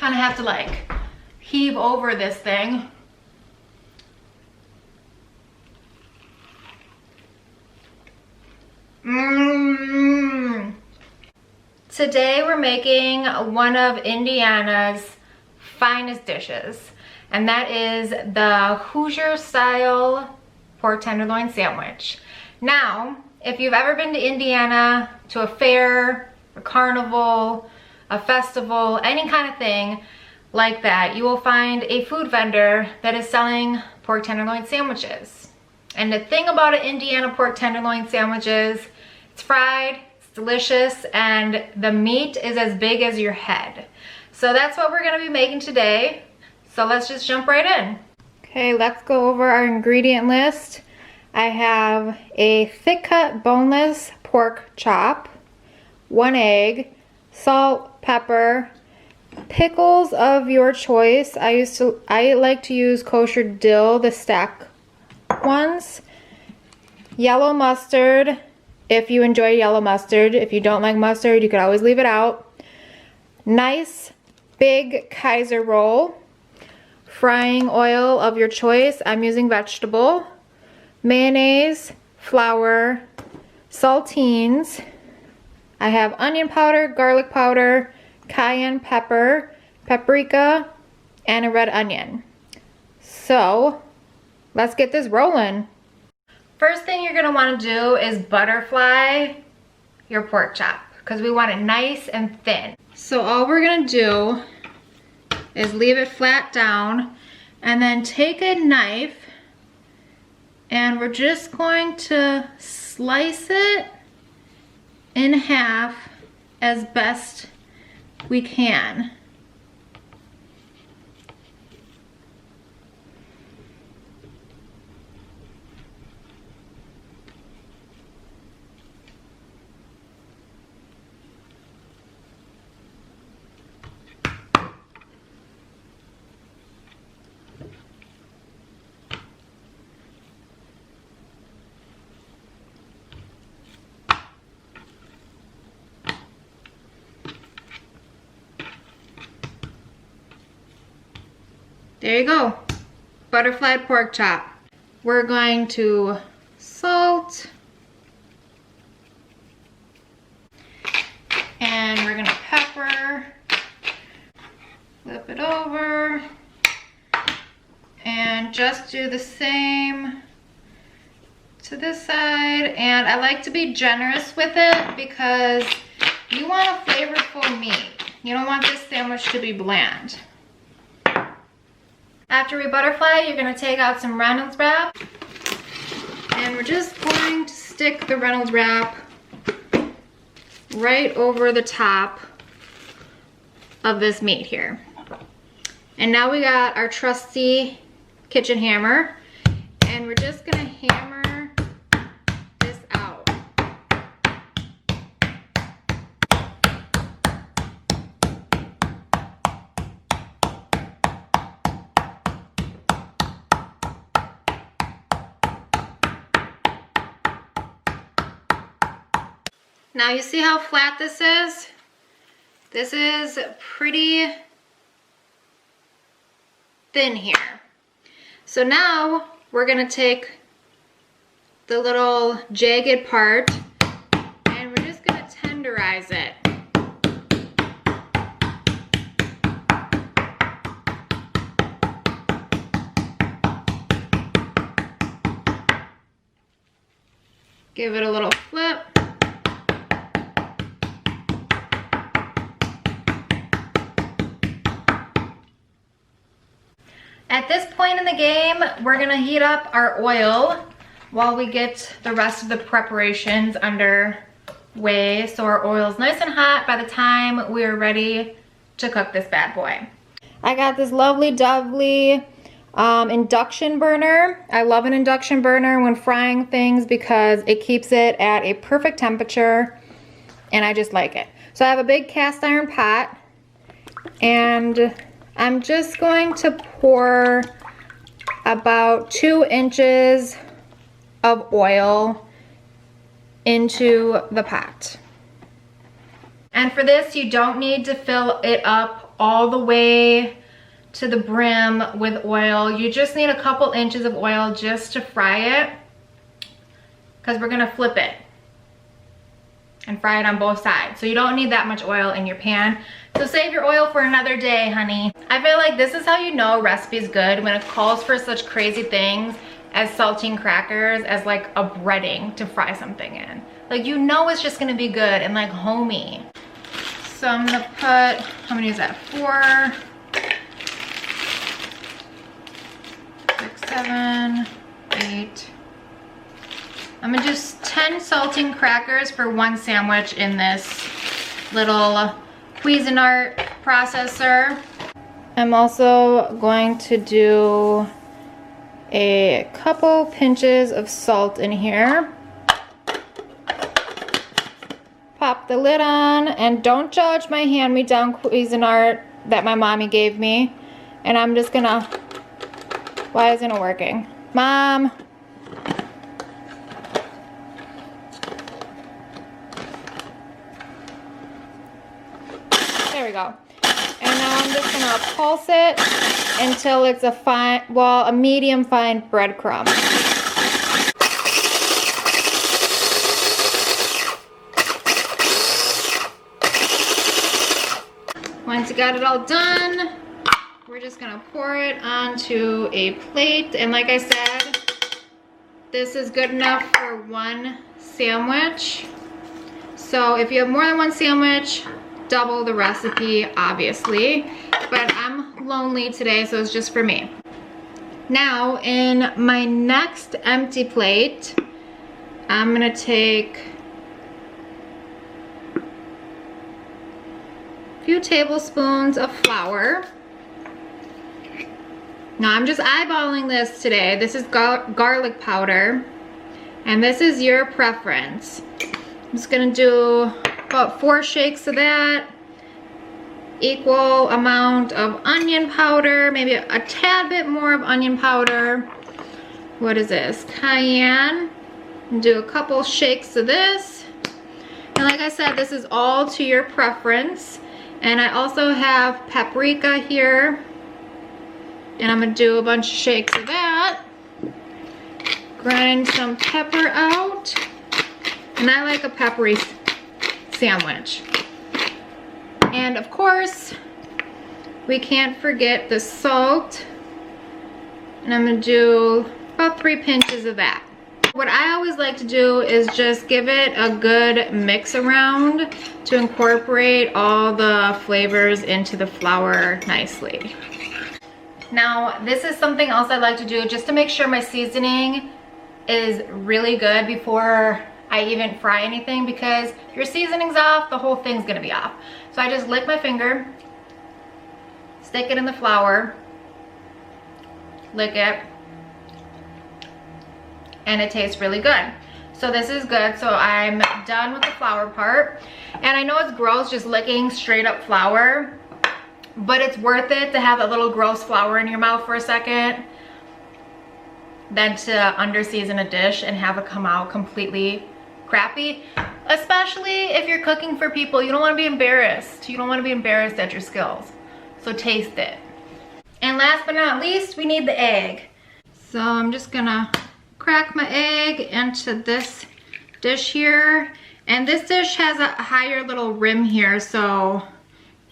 Kind of have to like heave over this thing. Today we're making one of Indiana's finest dishes, and that is the Hoosier style pork tenderloin sandwich. Now, if you've ever been to Indiana to a fair, a carnival, a festival, any kind of thing like that, you will find a food vendor that is selling pork tenderloin sandwiches. And the thing about an Indiana pork tenderloin sandwich is it's fried, it's delicious, and the meat is as big as your head. So that's what we're gonna be making today. So let's just jump right in. Okay, let's go over our ingredient list. I have a thick cut boneless pork chop, 1 egg, salt, pepper, pickles of your choice. I like to use kosher dill, the stack ones. Yellow mustard, if you enjoy yellow mustard. If you don't like mustard, you could always leave it out. Nice big Kaiser roll. Frying oil of your choice. I'm using vegetable. Mayonnaise, flour, saltines. I have onion powder, garlic powder, cayenne pepper, paprika, and a red onion. So let's get this rolling. First thing you're gonna wanna do is butterfly your pork chop because we want it nice and thin. So all we're gonna do is leave it flat down and then take a knife and we're just going to slice it in half as best we can. There you go, butterflied pork chop. We're going to salt, and we're gonna pepper, flip it over, and just do the same to this side. And I like to be generous with it because you want a flavorful meat. You don't want this sandwich to be bland. After we butterfly, you're gonna take out some Reynolds wrap, and we're just going to stick the Reynolds wrap right over the top of this meat here. And now we got our trusty kitchen hammer, and we're just gonna hammer this out. Now you see how flat this is? This is pretty thin here. So now we're gonna take the little jagged part and we're just gonna tenderize it. Give it a little flip. At this point in the game, we're gonna heat up our oil while we get the rest of the preparations underway. So our oil's nice and hot by the time we're ready to cook this bad boy. I got this lovely dovely induction burner. I love an induction burner when frying things because it keeps it at a perfect temperature and I just like it. So I have a big cast iron pot and I'm just going to pour about 2 inches of oil into the pot. And for this, you don't need to fill it up all the way to the brim with oil. You just need a couple inches of oil just to fry it, because we're gonna flip it and fry it on both sides. So you don't need that much oil in your pan. So save your oil for another day, honey. I feel like this is how you know a recipe's good, when it calls for such crazy things as saltine crackers as like a breading to fry something in. Like, you know it's just gonna be good and like homey. So I'm gonna put, how many is that? 4, 6, 7, 8. I'm gonna do 10 saltine crackers for one sandwich in this little Cuisinart processor. I'm also going to do a couple pinches of salt in here. Pop the lid on, and don't judge my hand-me-down Cuisinart that my mommy gave me. And I'm just gonna, why isn't it working? Mom. There we go. And now I'm just gonna pulse it until it's a fine, well, a medium fine breadcrumb. Once you got it all done, we're just gonna pour it onto a plate. And like I said, this is good enough for one sandwich. So if you have more than one sandwich, double the recipe, obviously. But I'm lonely today, so it's just for me. Now, in my next empty plate, I'm gonna take a few tablespoons of flour. Now, I'm just eyeballing this today. This is garlic powder, and this is your preference. I'm just gonna do about 4 shakes of that. Equal amount of onion powder, maybe a tad bit more of onion powder. What is this? Cayenne. Do a couple shakes of this. And like I said, this is all to your preference. And I also have paprika here. And I'm gonna do a bunch of shakes of that. Grind some pepper out. And I like a peppery sandwich. And of course, we can't forget the salt. And I'm gonna do about 3 pinches of that. What I always like to do is just give it a good mix around to incorporate all the flavors into the flour nicely. Now, this is something else I like to do just to make sure my seasoning is really good before I even fry anything, because if your seasoning's off, the whole thing's gonna be off. So I just lick my finger, stick it in the flour, lick it, and it tastes really good. So this is good. So I'm done with the flour part. And I know it's gross just licking straight up flour, but it's worth it to have that little gross flour in your mouth for a second than to under-season a dish and have it come out completely crappy, especially if you're cooking for people. You don't want to be embarrassed. You don't want to be embarrassed at your skills. So taste it. And last but not least, we need the egg. So I'm just gonna crack my egg into this dish here. And this dish has a higher little rim here, so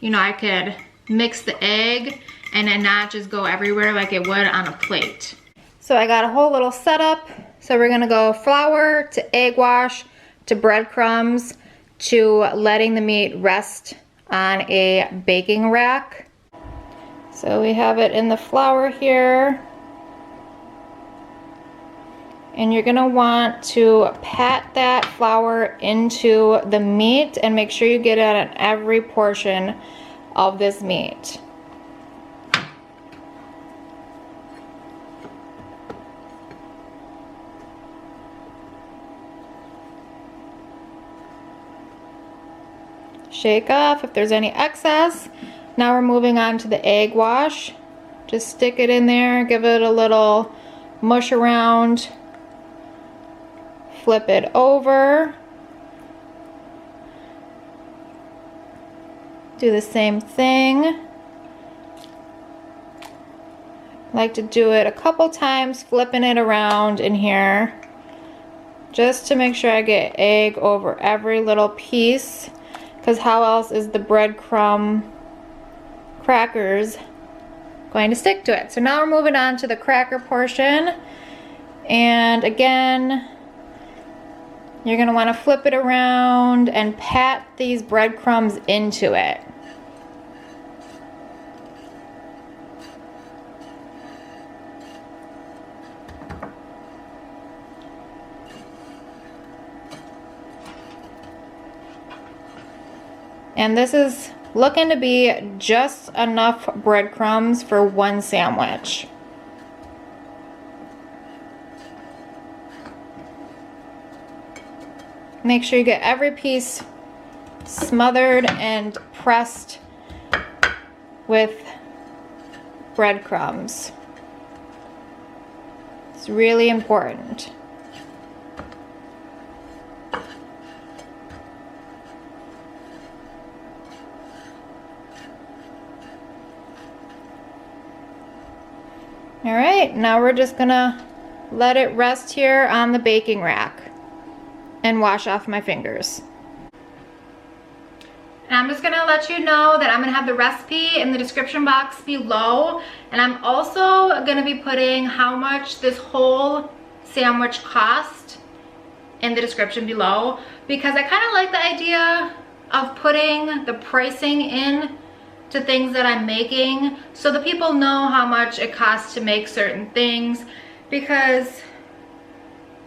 you know, I could mix the egg and then not just go everywhere like it would on a plate. So I got a whole little setup. So we're gonna go flour to egg wash to breadcrumbs to letting the meat rest on a baking rack. So we have it in the flour here. And you're gonna want to pat that flour into the meat and make sure you get it on every portion of this meat. Shake off if there's any excess. Now we're moving on to the egg wash. Just stick it in there, give it a little mush around, flip it over. Do the same thing. I like to do it a couple times, flipping it around in here, just to make sure I get egg over every little piece, because how else is the breadcrumb crackers going to stick to it? So now we're moving on to the cracker portion, and again, you're gonna wanna flip it around and pat these breadcrumbs into it. And this is looking to be just enough breadcrumbs for one sandwich. Make sure you get every piece smothered and pressed with breadcrumbs. It's really important. All right, now we're just gonna let it rest here on the baking rack and wash off my fingers. And I'm just gonna let you know that I'm gonna have the recipe in the description box below, and I'm also gonna be putting how much this whole sandwich cost in the description below, because I kind of like the idea of putting the pricing in to things that I'm making, so the people know how much it costs to make certain things, because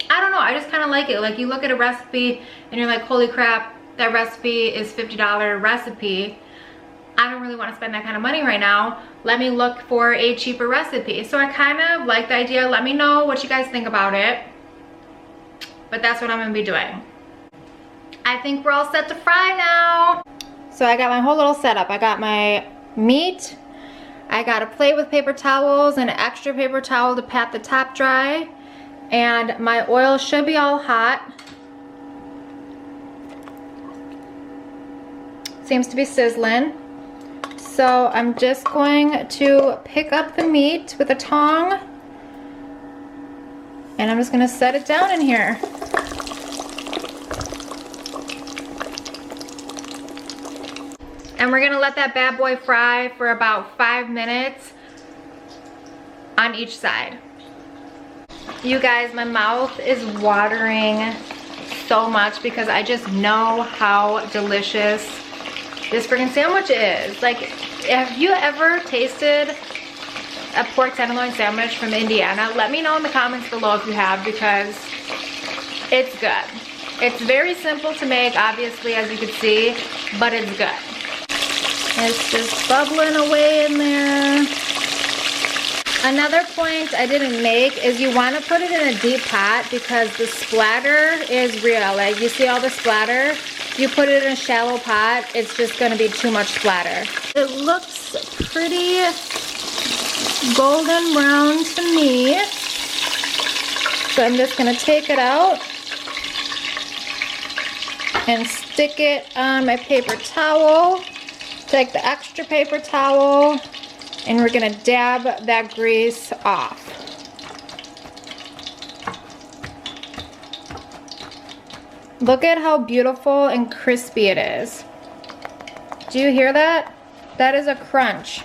I don't know, I just kind of like it. Like, you look at a recipe and you're like, holy crap, that recipe is $50 recipe. I don't really want to spend that kind of money right now. Let me look for a cheaper recipe. So I kind of like the idea. Let me know what you guys think about it. But that's what I'm gonna be doing. I think we're all set to fry now. So I got my whole little setup. I got my meat. I got a plate with paper towels and an extra paper towel to pat the top dry. And my oil should be all hot. Seems to be sizzling. So I'm just going to pick up the meat with a tong. And I'm just gonna set it down in here. And we're gonna let that bad boy fry for about 5 minutes on each side. You guys, my mouth is watering so much because I just know how delicious this freaking sandwich is. Like, have you ever tasted a pork tenderloin sandwich from Indiana? Let me know in the comments below if you have, because it's good. It's very simple to make, obviously, as you can see, but it's good. It's just bubbling away in there. Another point I didn't make is you want to put it in a deep pot, because the splatter is real. Like, you see all the splatter? You put it in a shallow pot, it's just going to be too much splatter. It looks pretty golden brown to me. So I'm just going to take it out and stick it on my paper towel. Take the extra paper towel, and we're gonna dab that grease off. Look at how beautiful and crispy it is. Do you hear that? That is a crunch.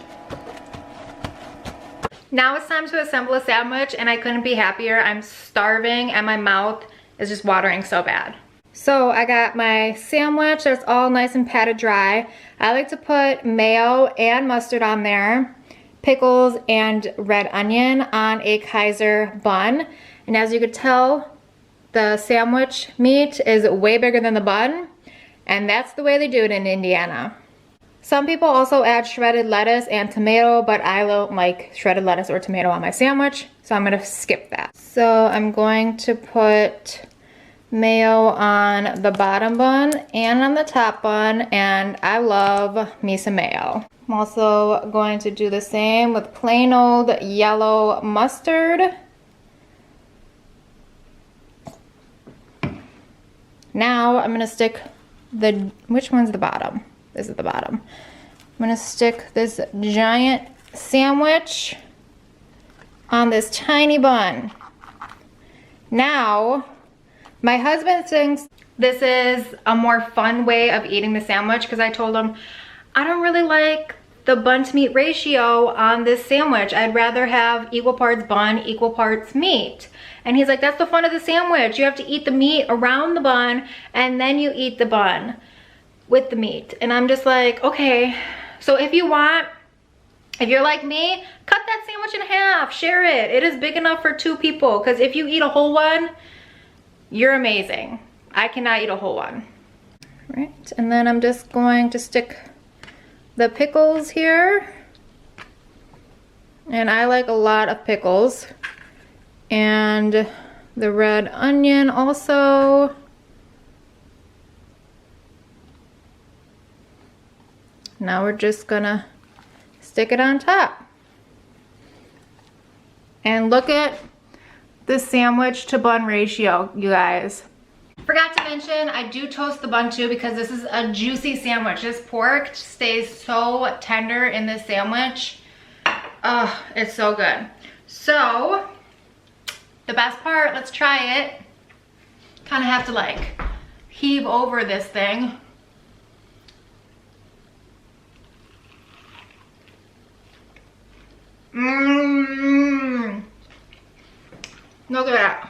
Now it's time to assemble a sandwich, and I couldn't be happier. I'm starving and my mouth is just watering so bad. So I got my sandwich that's all nice and patted dry. I like to put mayo and mustard on there, pickles and red onion on a Kaiser bun. And as you could tell, the sandwich meat is way bigger than the bun, and that's the way they do it in Indiana. Some people also add shredded lettuce and tomato, but I don't like shredded lettuce or tomato on my sandwich, so I'm gonna skip that. So I'm going to put mayo on the bottom bun and on the top bun, and I love me some mayo. I'm also going to do the same with plain old yellow mustard. Now I'm gonna stick the, which one's the bottom? This is the bottom. I'm gonna stick this giant sandwich on this tiny bun. Now, my husband thinks this is a more fun way of eating the sandwich because I told him I don't really like the bun to meat ratio on this sandwich. I'd rather have equal parts bun, equal parts meat. And he's like, that's the fun of the sandwich. You have to eat the meat around the bun and then you eat the bun with the meat. And I'm just like, okay. So if you want, if you're like me, cut that sandwich in half, share it. It is big enough for 2 people because if you eat a whole one, you're amazing. I cannot eat a whole one. Right, and then I'm just going to stick the pickles here. And I like a lot of pickles. And the red onion also. Now we're just gonna stick it on top. And look at the sandwich to bun ratio, you guys. Forgot to mention, I do toast the bun too because this is a juicy sandwich. This pork stays so tender in this sandwich. Oh, it's so good. So, the best part, let's try it. Kind of have to like heave over this thing. Mmm. Look at that.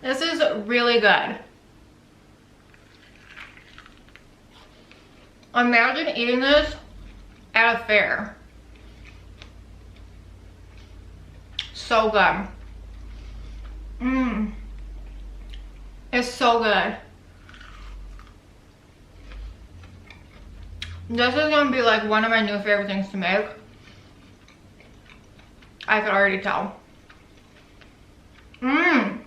This is really good. Imagine eating this at a fair. So good. Mmm. It's so good. This is gonna be like one of my new favorite things to make. I could already tell. Mmm.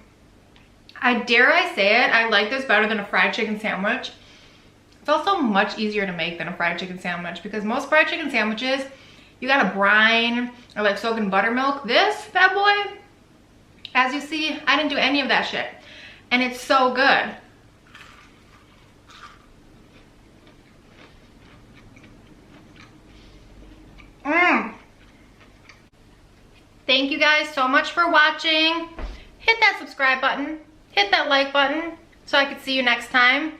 Dare I say it, I like this better than a fried chicken sandwich. It's also much easier to make than a fried chicken sandwich because most fried chicken sandwiches, you gotta brine or like soak in buttermilk. This bad boy, as you see, I didn't do any of that shit. And it's so good. Mmm. Thank you guys so much for watching. Hit that subscribe button. Hit that like button so I can see you next time.